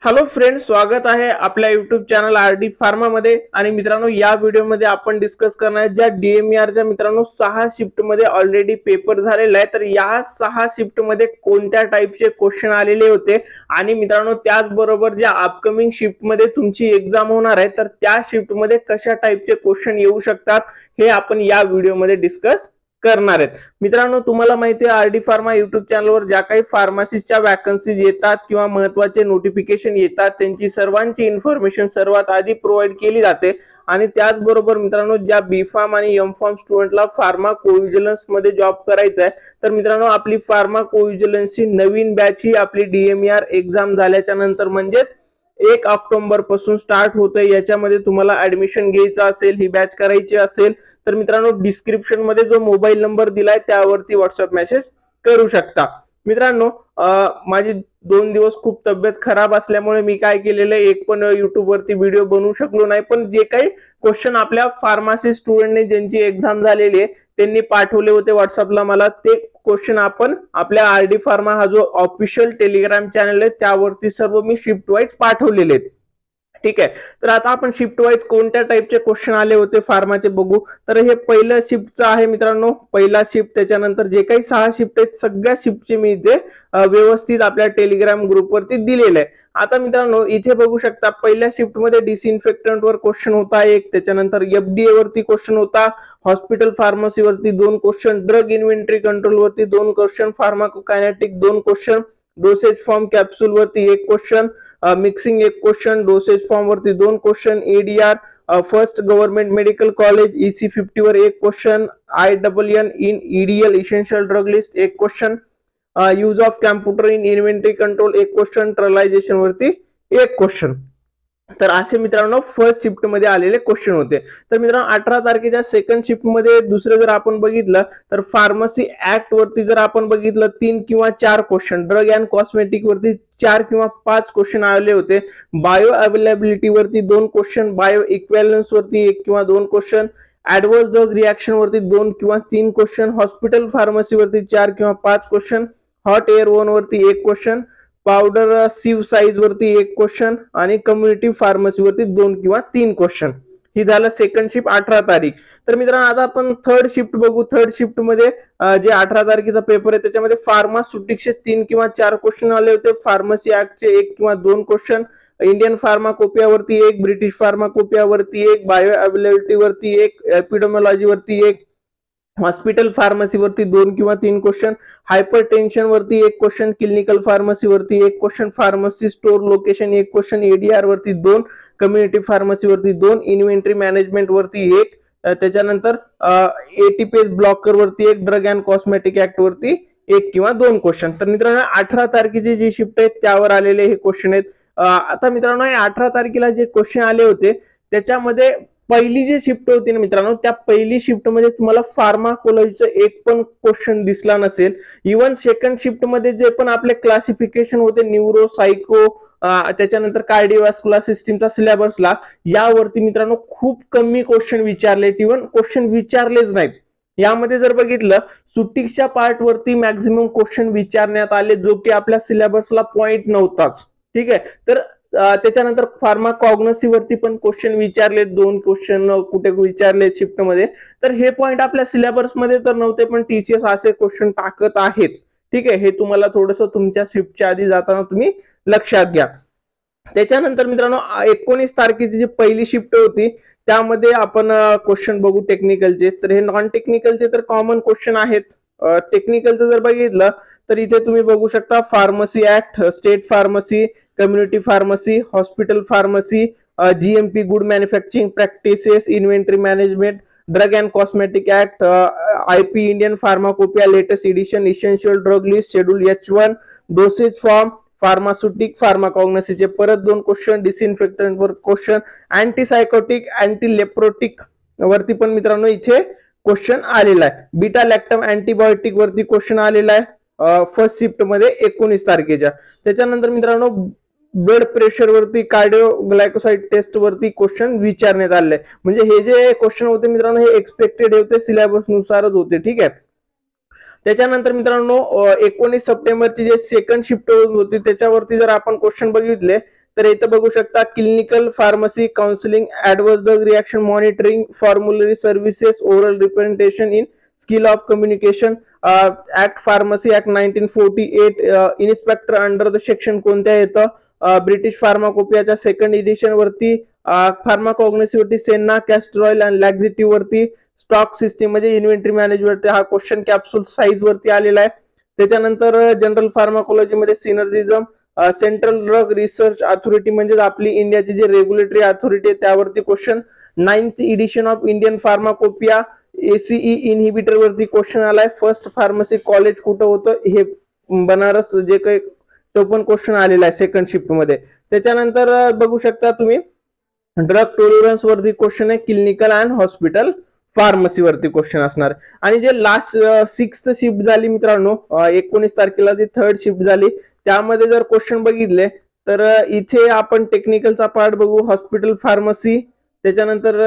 Hello friends, स्वागत आहे आपल्या युट्यूब चॅनल आरडी फार्मा मध्ये। आणि मित्रांनो, या व्हिडिओमध्ये आपण डिस्कस करणार आहे ज्या डीएमईआर च्या मित्रांनो 6 शिफ्ट मध्ये ऑलरेडी पेपर झालेला आहे। तर या 6 शिफ्ट मध्ये कोणत्या टाइपचे क्वेश्चन आलेले होते आणि मित्रांनो त्याचबरोबर ज्या अपकमिंग शिफ्ट मध्ये तुमची एग्जाम होणार आहे तर त्या शिफ्ट मध्ये कशा टाइपचे क्वेश्चन येऊ शकतात हे आपण या व्हिडिओमध्ये डिस्कस करणार आहेत। मित्रांनो, तुम्हाला माहिती आहे आरडी फार्मा युट्यूब चॅनलवर ज्या काही फार्मसिस्टच्या वॅकन्सीज येतात किंवा महत्त्वाचे नोटिफिकेशन येतात त्यांची सर्वांची इन्फॉर्मेशन सर्वात आधी प्रोव्हाइड केली जाते। आणि त्याचबरोबर मित्रांनो, ज्या बी फार्म आणि एम फार्म स्टुडंटला फार्मा कोव्हिजिलन्स मध्ये जॉब करायचा आहे तर मित्रांनो आपली फार्मा कोव्हिजिलन्सची नवीन बॅच ही आपली डीएमईआर एग्जाम झाल्याच्या नंतर म्हणजेच 1 ऑक्टोबर पासून स्टार्ट होते। याच्यामध्ये तुम्हाला ऍडमिशन घ्यायचं असेल, ही बॅच करायची असेल तर मित्रांनो डिस्क्रिप्शन मध्ये जो मोबाईल नंबर दिलाय त्यावरती व्हॉट्सअप मेसेज करू शकता। मित्रांनो, माझी 2 दिवस खूप तब्येत खराब असल्यामुळे मी काय केलेलं एक पण YouTube वरती व्हिडिओ बनवू शकलो नाही, पण जे काही क्वेश्चन आपल्या फार्मसी स्टुडंटने ज्यांची एग्जाम झालेली आहे त्यांनी पाठवले होते व्हॉट्सअपला मला, ते क्वेश्चन आपण आपल्या आरडी फार्मा हा जो ऑफिशियल टेलिग्राम चॅनल आहे त्यावरती सर्व मी शिफ्ट वाईज पाठवलेले आहेत। ठीक आहे, तर आता आपण शिफ्ट वाईज कोणत्या टाइपचे क्वेश्चन आले होते फार्माचे बघू। तर हे पहिलं शिफ्टचं आहे मित्रांनो, पहिला शिफ्ट। त्याच्यानंतर जे काही 6 शिफ्ट आहेत सगळ्या शिफ्टचे मी इथे व्यवस्थित आपल्या टेलिग्राम ग्रुपवरती दिलेले आहे। आता मित्रांनो इथे बघू शकता पहिल्या शिफ्ट मध्ये डिसइन्फेक्टंट वर क्वेश्चन होता एक, त्याच्यानंतर एफडीए वरती क्वेश्चन होता, हॉस्पिटल फार्मसी वरती 2 क्वेश्चन, ड्रग इन्व्हेंटरी कंट्रोल वरती 2 question, pharmacokinetic 2 question, dosage form capsule वरती 1 question, mixing 1 question, dosage form वरती 2 question, ADR first government medical college EC50 वर 1 question, INN in EDL essential drug list 1 question, use of computer in inventory control 1 question, ट्रलायझेशन वरती 1 question. तर असे मित्रांनो first shift मध्ये आलेले क्वेश्चन होते। तर मित्रांनो 18 तारखेच्या सेकंड शिफ्ट मध्ये दुसरं जर आपण बघितलं तर फार्मसी ऍक्ट वरती जर आपण बघितलं 3 किंवा 4 क्वेश्चन, ड्रग अँड कॉस्मेटिक वरती 4 किंवा 5 क्वेश्चन आले होते, बायो अवेलेबिलिटी वरती 2 क्वेश्चन, बायो इक्विव्हॅलन्स वरती 1 किंवा 2 क्वेश्चन, ऍडव्हर्स ड्रग रिएक्शन वरती 2 किंवा 3 क्वेश्चन, हॉस्पिटल फार्मसी वरती 4 किंवा 5 क्वेश्चन, हॉट एअर वन वरती 1 क्वेश्चन, पावडर सीव साइज वरती 1 क्वेश्चन आणि कम्युनिटी फार्मसी वरती 2 किंवा 3 क्वेश्चन। ही झालं सेकंड शिफ्ट 18 तारीख। तर मित्रांनो आता आपण थर्ड शिफ्ट बघू। थर्ड शिफ्ट मध्ये जे 18 तारखेचा पेपर आहे त्याच्यामध्ये फार्मास्युटिक्सचे 3 किंवा 4 क्वेश्चन आले होते, फार्मसी ऍक्टचे 1 किंवा 2 क्वेश्चन, इंडियन फार्माकोपिया वरती 1, ब्रिटिश फार्माकोपिया वरती 1, बायो अवेलेबिलिटी वरती 1, एपिडेमोलॉजी वरती 1, हॉस्पिटल फार्मसी वरती 2 किंवा 3 क्वेश्चन, हायपर टेन्शन वरती 1 क्वेश्चन, क्लिनिकल फार्मसी वरती 1 question, pharmacy store location 1 question, ADR वरती 2, कम्युनिटी फार्मसी वरती 2, इन्व्हेंटरी मॅनेजमेंट वरती 1, त्याच्यानंतर एटीपीएस ब्लॉकर वरती 1, ड्रग अँड कॉस्मेटिक ऍक्ट वरती 1 किंवा 2 क्वेश्चन। तर मित्रांनो 18 तारखेची जी शिफ्ट आहे त्यावर आलेले हे क्वेश्चन आहेत। आता मित्रांनो 18 तारखेला जे क्वेश्चन आले होते त्याच्यामध्ये पहिली जी शिफ्ट होती ना मित्रांनो, त्या पहिली शिफ्ट मध्ये तुम्हाला फार्माकोलॉजीचं एक पण क्वेश्चन दिसला नसेल। इवन सेकंड शिफ्ट मध्ये जे पण आपले क्लासिफिकेशन होते न्यूरो, सायको, त्याच्यानंतर कार्डिओव्हास्क्युलर सिस्टीमचा सिलेबसला यावरती मित्रांनो खूप कमी क्वेश्चन विचारले, इवन क्वेश्चन विचारलेच नाहीत। यामध्ये जर बघितलं सुटिक्सच्या पार्ट वरती मॅक्झिमम क्वेश्चन विचारण्यात आले जो की आपल्या सिलेबसला पॉइंट नव्हताच। ठीक आहे, तर त्याच्यानंतर फार्माकॉग्नसी वरती पण क्वेश्चन विचारले, 2 क्वेश्चन कुठे विचारले शिफ्ट मध्ये। तर हे पॉइंट आपल्या सिलेबस मध्ये तर नव्हते, पण टीसीएस असे क्वेश्चन टाकत आहेत। ठीक आहे, हे तुम्हाला थोडंसं तुमच्या शिफ्टच्या आधी जाताना तुम्ही लक्षात घ्या। त्याच्यानंतर मित्रांनो 19 तारखेची जी पहिली शिफ्ट होती त्यामध्ये आपण क्वेश्चन बघू टेक्निकलचे। तर हे नॉन टेक्निकलचे तर कॉमन क्वेश्चन आहेत। टेक्निकलचं जर बघितलं तर इथे तुम्ही बघू शकता pharmacy act, state pharmacy, community pharmacy, hospital pharmacy, GMP good manufacturing practices, inventory management, drug and cosmetic act, IP Indian pharmacopoeia latest edition, essential drug list, schedule H1, dosage form, pharmaceutic, फार्माकॉग्नसीचे परत 2 question, disinfectant वर question, antipsychotic, antileprotic वरती पण मित्रांनो इथे question आलेला आहे, beta lactam antibiotic वरती क्वेश्चन आलेला आहे फर्स्ट शिफ्ट मध्ये 19 तारखेच्या। त्याच्यानंतर मित्रांनो ब्लड प्रेशर वरती, कार्डिओ ग्लायकोसाइड टेस्ट वरती क्वेश्चन विचारण्यात आले। म्हणजे हे जे क्वेश्चन होते मित्रांनो हे एक्सपेक्टेड होते, सिलेबस नुसारच होते। ठीक आहे, त्याच्यानंतर मित्रांनो 19 सप्टेंबरची जे सेकंड शिफ्ट होती त्याच्यावरती जर आपण क्वेश्चन बघितले तर इथं बघू शकता clinical pharmacy counselling, adverse drug reaction monitoring, formulary services, oral representation in skill of communication, act pharmacy act 1948, inspector under the section कोणत्या येतं, ब्रिटिश फार्माकोपियाच्या सेकंड एडिशन वरती, फार्माकॉग्निसिव्हिटी सेन्ना, कॅस्ट्रॉइल आणि लॅक्झिटिव्ह वरती, स्टॉक सिस्टीम म्हणजे इन्व्हेंटरी मॅनेजमेंट हा question capsule size वरती आलेला आहे. त्याच्यानंतर जनरल फार्माकोलॉजी मध्ये synergism, central drug research authority म्हणजे आपली इंडियाची जी रेग्युलेटरी अथॉरिटी आहे त्यावरती question, 9th edition of Indian pharmacopoeia, ACE inhibitor वरती क्वेश्चन आलाय. फर्स्ट फार्मसी कॉलेज कुठं होतं, हे बनारस जे काही तो पण क्वेश्चन आलेला आहे सेकंड शिफ्ट मध्ये. त्याच्यानंतर बघू शकता तुम्ही ड्रग टॉलरन्स वरती क्वेश्चन आहे, क्लिनिकल अँड हॉस्पिटल फार्मसी वरती क्वेश्चन असणार. आणि जे लास्ट 6th शिफ्ट झाली मित्रांनो, 19 तारखेला ती 3rd शिफ्ट झाली, त्यामध्ये जर क्वेश्चन बघितले तर इथे आपण टेक्निकलचा पार्ट बघू, हॉस्पिटल फार्मसी, त्याच्यानंतर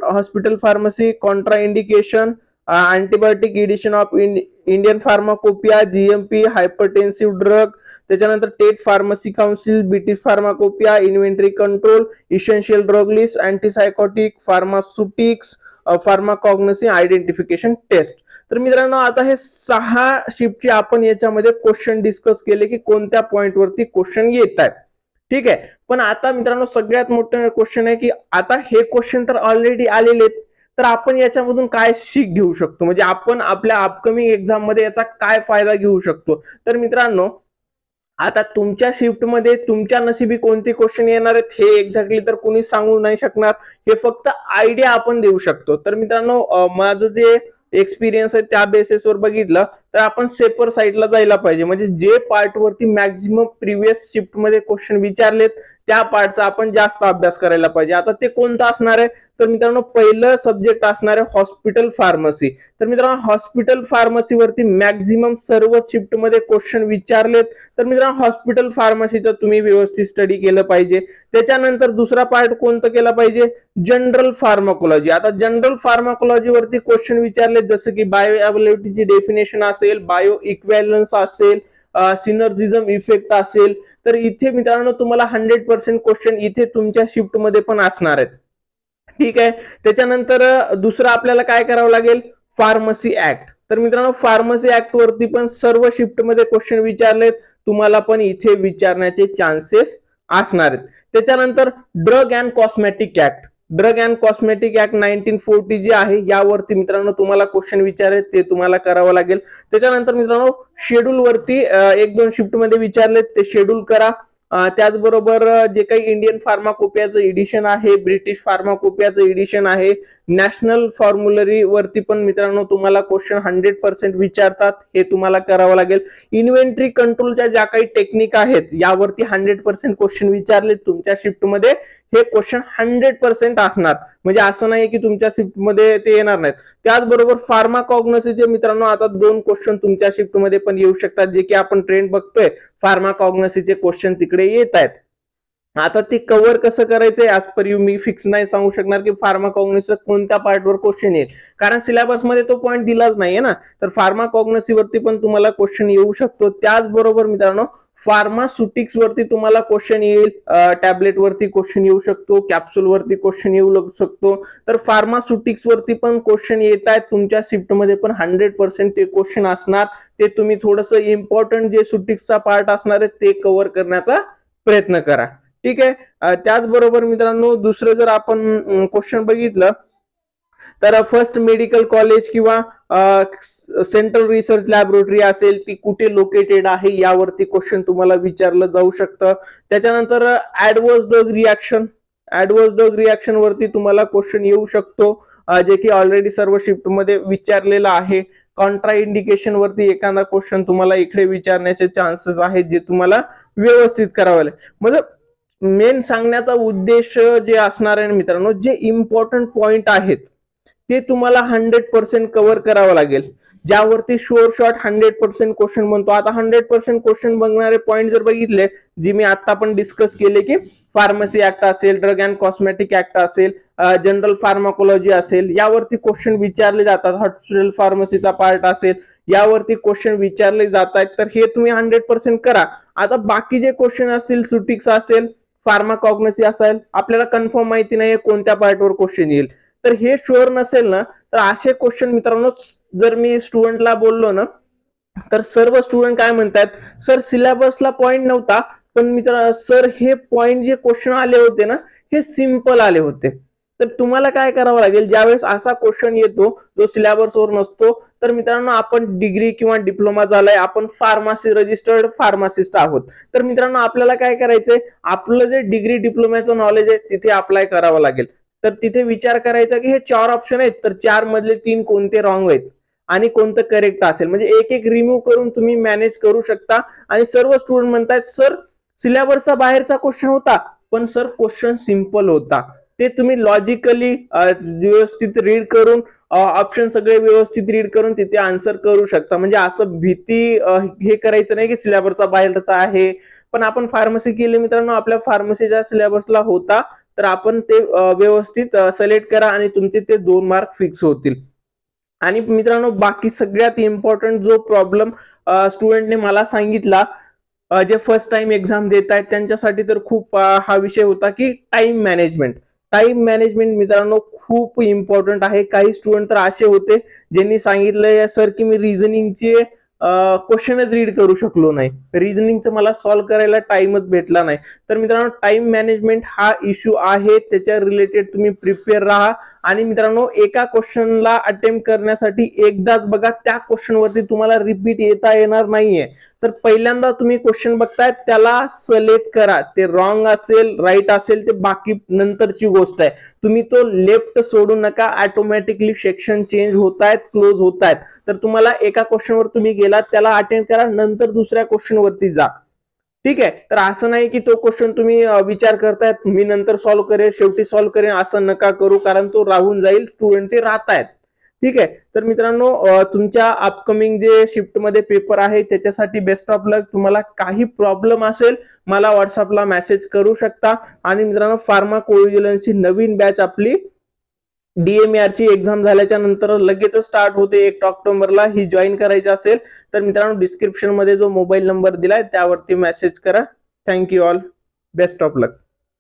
hospital pharmacy, contraindication, antibiotic edition of Indian pharmacopoeia, GMP, hypertensive drug, त्याच्यानंतर state pharmacy council, British pharmacopoeia, inventory control, essential drug list, antipsychotic, pharmaceutics, pharmacognosy, identification test. तर मित्रांनो आता हे 6 शिफ्टचे आपण याच्यामध्ये क्वेश्चन डिस्कस केले की कोणत्या पॉइंट वरती क्वेश्चन येत आहेत. ठीक आहे. पण आता मित्रांनो सगळ्यात मोठं क्वेश्चन आहे की आता हे क्वेश्चन तर ऑलरेडी आलेले आहेत, तर आपण याच्यामधून काय शिक घेऊ शकतो, म्हणजे आपण आपल्या अपकमिंग एक्झाम मध्ये याचा काय फायदा घेऊ शकतो. तर मित्रांनो आता तुमच्या शिफ्ट मध्ये तुमच्या नशिबी कोणते क्वेश्चन येणार आहेत हे एक्झॅक्टली तर कोणी सांगू नाही शकणार, हे फक्त आयडिया आपण देऊ शकतो. तर मित्रांनो माझं जे एक्सपिरियन्स आहे त्या बेसिसवर बघितलं तर आपण सेपर साईडला जायला पाहिजे, म्हणजे जे पार्ट वरती मॅक्झिमम प्रिव्हियस शिफ्ट मध्ये क्वेश्चन विचारलेत त्या पार्टचा आपण जास्त अभ्यास करायला पाहिजे. आता ते कोणतं असणार आहे, तर मित्रांनो पहिलं सब्जेक्ट असणार आहे हॉस्पिटल फार्मसी. तर मित्रांनो हॉस्पिटल फार्मसी वरती मॅक्झिमम सर्व शिफ्ट मध्ये क्वेश्चन विचारलेत, तर मित्रांनो हॉस्पिटल फार्मसीचं तुम्ही व्यवस्थित स्टडी केलं पाहिजे. त्याच्यानंतर दुसरा पार्ट कोणतं केला पाहिजे, जनरल फार्माकोलॉजी. आता जनरल फार्माकोलॉजी वरती क्वेश्चन विचारले जसं की बायो अवेलेबिलिटीची डेफिनेशन असेल, बायो इक्विव्हॅलन्स असेल, सिनर्जिझम इफेक्ट असेल, तर इथे मित्रांनो तुम्हाला 100% क्वेश्चन इथे तुमच्या शिफ्ट मध्ये पण असणार आहेत. ठीक आहे. त्याच्यानंतर दुसरं आपल्याला काय करावं लागेल, फार्मसी ऍक्ट. तर मित्रांनो फार्मसी ऍक्ट वरती पण सर्व शिफ्ट मध्ये क्वेश्चन विचारलेत, तुम्हाला पण इथे विचारण्याचे चान्सेस असणार आहेत. त्याच्यानंतर drug and cosmetic act, drug and cosmetic act 1940 जी आहे यावरती मित्रांनो तुम्हाला क्वेश्चन विचारले ते तुम्हाला करावं लागेल. त्याच्यानंतर मित्रांनो शेड्यूल वरती 1-2 शिफ्ट मध्ये विचारलेत ते शेड्यूल करा. त्याचबरोबर जे काही इंडियन फार्माकोपियाचं एडिशन आहे, ब्रिटिश फार्माकोपियाचं एडिशन आहे, नॅशनल फॉर्म्युलरी वरती पण मित्रांनो तुम्हाला क्वेश्चन 100% विचारतात, हे तुम्हाला करावं लागेल. इन्व्हेंटरी कंट्रोलच्या ज्या काही टेक्निक आहेत यावरती 100% क्वेश्चन विचारले तुमच्या शिफ्ट मध्ये, हे क्वेश्चन 100% असणार, म्हणजे असं नाही की तुमच्या शिफ्ट मध्ये ते येणार नाहीत. त्याचबरोबर फार्माकॉग्नसीचे मित्रांनो आता 2 क्वेश्चन तुमच्या शिफ्ट मध्ये पण येऊ शकतात, जे की आपण ट्रेंड बघतोय फार्माकॉग्नसीचे क्वेश्चन तिकडे येत आहेत. आता ते कव्हर कसं करायचंय आज पर यू मी फिक्स नाही सांगू शकणार की फार्माकॉग्नसी कोणत्या पार्टवर क्वेश्चन येईल, कारण सिलेबस मध्ये तो पॉईंट दिलाच नाहीये ना. तर फार्माकॉग्नसी वरती पण तुम्हाला क्वेश्चन येऊ शकतो. त्याचबरोबर मित्रांनो फार्मास्युटिक्स वरती तुम्हाला क्वेश्चन येईल, टॅबलेट वरती क्वेश्चन येऊ शकतो, कॅप्सूल वरती क्वेश्चन येऊ शकतो. तर फार्मास्युटिक्स वरती पण क्वेश्चन येत आहेत तुमच्या शिफ्ट मध्ये पण 100% ते क्वेश्चन असणार. ते तुम्ही थोडंसं इम्पॉर्टंट जे सुटिक्सचा पार्ट असणार आहे ते कव्हर करण्याचा प्रयत्न करा. ठीक आहे. त्याचबरोबर मित्रांनो दुसरं जर आपण क्वेश्चन बघितलं तर फर्स्ट मेडिकल कॉलेज किंवा सेंट्रल रिसर्च लॅबोरेटरी असेल ती कुठे लोकेटेड आहे यावरती क्वेश्चन तुम्हाला विचारलं जाऊ शकतं. त्याच्यानंतर adverse drug reaction, adverse drug reaction वरती तुम्हाला क्वेश्चन येऊ शकतो, जे की ऑलरेडी सर्व शिफ्ट मध्ये विचारलेला आहे. कॉन्ट्रा इंडिकेशन वरती एखादा क्वेश्चन तुम्हाला इकडे विचारण्याचे चान्सेस आहेत, जे तुम्हाला व्यवस्थित करावे लागेल. म्हणजे मेन सांगण्याचा उद्देश जे असणार आहे मित्रांनो, जे इम्पॉर्टंट पॉइंट आहेत ते तुम्हाला 100% कव्हर करावं लागेल, ज्यावरती शुअर शॉट 100% क्वेश्चन बनतो. आता 100% क्वेश्चन बघणारे पॉइंट जर बघितले, जे मी आता पण डिस्कस केले की फार्मसी ऍक्ट असेल, ड्रग अँड कॉस्मेटिक ऍक्ट असेल, जनरल फार्माकोलॉजी असेल, यावरती क्वेश्चन विचारले जातात. हॉस्पिटल फार्मसीचा पार्ट असेल यावरती क्वेश्चन विचारले जात आहेत, तर हे तुम्ही 100% करा. आता बाकी जे क्वेश्चन असतील, सुटिक्स असेल, फार्माकॉग्नसी असेल, आपल्याला कन्फर्म माहिती नाहीये कोणत्या पार्टवर क्वेश्चन येईल. तर हे शुअर नसेल ना, तर असे क्वेश्चन मित्रांनो जर मी स्टुडंटला बोललो ना, तर सर्व स्टुडंट काय म्हणतात, सर सिलेबसला पॉइंट नव्हता, पण मित्र सर हे पॉइंट जे क्वेश्चन आले होते ना, हे सिंपल आले होते. तर तुम्हाला काय करावं लागेल, ज्यावेळेस असा क्वेश्चन येतो जो सिलेबसवर नसतो, तर मित्रांनो आपण डिग्री किंवा डिप्लोमा झालाय, आपण फार्मसी रजिस्टर्ड फार्मासिस्ट आहोत, तर मित्रांनो आपल्याला काय करायचंय, आपलं जे डिग्री डिप्लोमाचं नॉलेज आहे तिथे अप्लाय करावं लागेल. तर तिथे विचार करायचा की हे 4 ऑप्शन आहेत, तर 4 मधले 3 कोणते रॉंग आहेत आणि कोणतं करेक्ट असेल, म्हणजे एक एक रिमूव्ह करून तुम्ही मॅनेज करू शकता. आणि सर्व स्टुडंट म्हणतात सर सिलेबसचा बाहेरचा क्वेश्चन होता, पण सर क्वेश्चन सिंपल होता. ते तुम्ही लॉजिकली व्यवस्थित रीड करून, ऑप्शन सगळे व्यवस्थित रीड करून तिथे आन्सर करू शकता. म्हणजे असं भीती हे करायचं नाही की सिलेबसचा बाहेरचा आहे. पण आपण फार्मसी केली मित्रांनो, आपल्या फार्मसीच्या सिलेबसला होता, तर आपण ते व्यवस्थित सिलेक्ट करा आणि तुमचे ते 2 मार्क फिक्स होतील. आणि मित्रांनो बाकी सगळ्यात इम्पॉर्टंट जो प्रॉब्लेम स्टुडंटने मला सांगितला, जे फर्स्ट टाइम एक्झाम देत आहेत त्यांच्यासाठी तर खूप हा विषय होता की टाइम मॅनेजमेंट. टाइम मॅनेजमेंट मित्रांनो खूप इम्पॉर्टंट आहे. काही स्टुडंट तर असे होते ज्यांनी सांगितलंय सर की मी रिझनिंगचे क्वेश्चनच रीड करू शकलो नाही, रिझनिंगचं मला सॉल्व्ह करायला टाइमच भेटला नाही. तर मित्रांनो टाइम मॅनेजमेंट हा इश्यू आहे, त्याच्या रिलेटेड तुम्ही प्रिपेअर राहा. आणि मित्रांनो एका क्वेश्चनला अटेम्प्ट करण्यासाठी एकदाच बघा, त्या क्वेश्चन वरती तुम्हाला रिपीट येता येणार नाहीये. तर पहिल्यांदा तुम्ही क्वेश्चन बघताय त्याला सिलेक्ट करा, ते रॉंग असेल राईट असेल ते बाकी नंतरची गोष्ट आहे. तुम्ही तो लेफ्ट सोडू नका, ऑटोमॅटिकली सेक्शन चेंज होत आहेत, क्लोज होत आहेत. तर तुम्हाला एका क्वेश्चनवर तुम्ही गेलात त्याला अटेम्प्ट करा, नंतर दुसऱ्या क्वेश्चन वरती जा. ठीक आहे. तर असं नाही की तो क्वेश्चन तुम्ही विचार करतायत मी नंतर सॉल्व्ह करेन, शेवटी सॉल्व्ह करेन, असं नका करू, कारण तो राहून जाईल, स्टुडंटचे राहतायत. ठीक आहे. तर मित्रांनो तुमच्या अपकमिंग जे शिफ्ट मध्ये पेपर आहे त्याच्यासाठी बेस्ट ऑफ लक. तुम्हाला काही प्रॉब्लेम असेल मला व्हॉट्सअपला मेसेज करू शकता. आणि मित्रांनो फार्माकोव्हिजिलन्सची नवीन बॅच आपली DMER ची एक्झाम झाल्याच्या नंतर लगेच स्टार्ट होते 1 ऑक्टोबरला. ही जॉईन करायची असेल तर मित्रांनो डिस्क्रिप्शन मध्ये जो मोबाईल नंबर दिलाय त्यावरती मेसेज करा. Thank you all, best of luck.